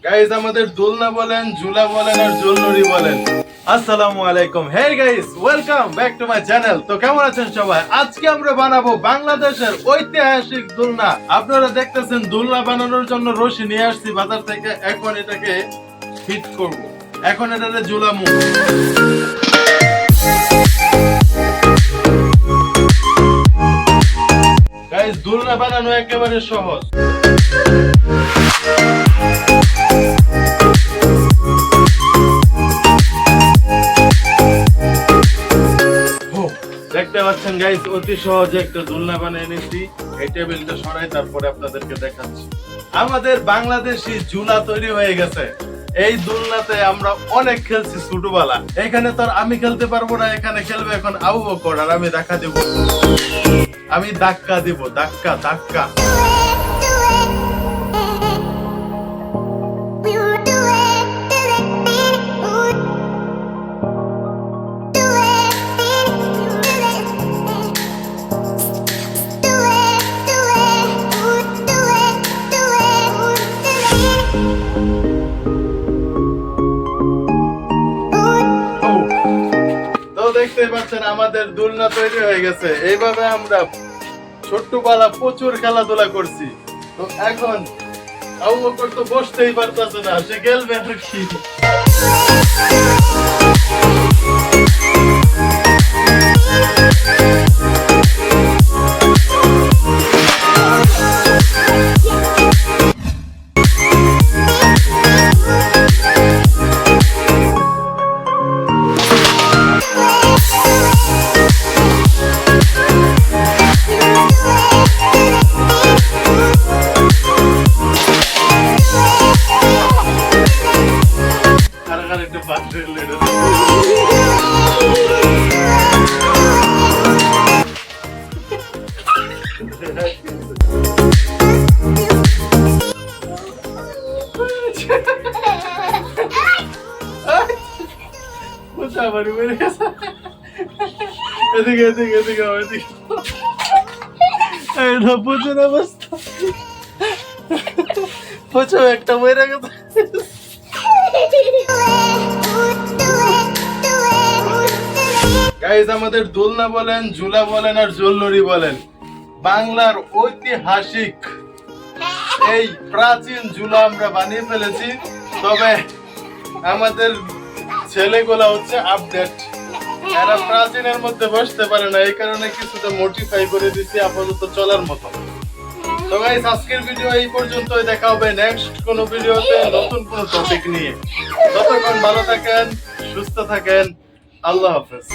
Guys আমাদের দোলনা বলেন, ঝুলা বলেন আর জলনরি বলেন। আসসালামু আলাইকুম। Hey guys, welcome back to my channel. তো কেমন আছেন সবাই? আজকে আমরা বানাবো বাংলাদেশের ঐতিহাসিক দোলনা। আপনারা দেখতেছেন দোলনা বানানোর জন্য রশি নিয়ে আসছি বাজার থেকে। এখন এটাকে ফিট করব। এখন এটাতে ঝুলামু। গাইস, দোলনা বানানো একেবারে সহজ। দেখতে পাচ্ছেন গাইস, অতি সহজে একটা দোলনা বানিয়ে নিয়েছি। এই টেবিলটা সরাই তারপরে আপনাদেরকে দেখাচ্ছি। আমাদের বাংলাদেশি ঝুলা তৈরি হয়ে গেছে। এই দোলনাতে আমরা অনেক খেলছি ছোটবেলা। এখানে তো আর আমি খেলতে পারবো না, এখানে খেলবে এখন আবু বকর আর আমি দেখা দিব। আমি ধাক্কা দিব, ধাক্কা ধাক্কা। দেখতে পাচ্ছেন আমাদের দোলনা তৈরি হয়ে গেছে। এইভাবে আমরা ছোট্টবেলা প্রচুর খেলাধুলা করছি। তো এখন আবু বকর তো বসতেই পারতেছে না, সে খেলবে আর কি। একটা মরে গেছে। গাইস, আমাদের দোলনা বলেন, ঝুলা বলেন আর জলনরি বলেন, বাংলার ঐতিহাসিক এই প্রাচীন ঝুলা আমরা বানিয়ে ফেলেছি। তবে আমাদের ছেলেগুলা হচ্ছে আপডেট, এরা প্রাচীনের মধ্যে বসতে পারে না, এই কারণে কিছুটা মডিফাই করে দিচ্ছি আপাতত চলার মতো। তো গাইস, আজকের ভিডিও এই পর্যন্তই। দেখা হবে নেক্সট কোনো ভিডিওতে নতুন কোনো টপিক নিয়ে। ততক্ষণ ভালো থাকেন, সুস্থ থাকেন। আল্লাহ হাফেজ।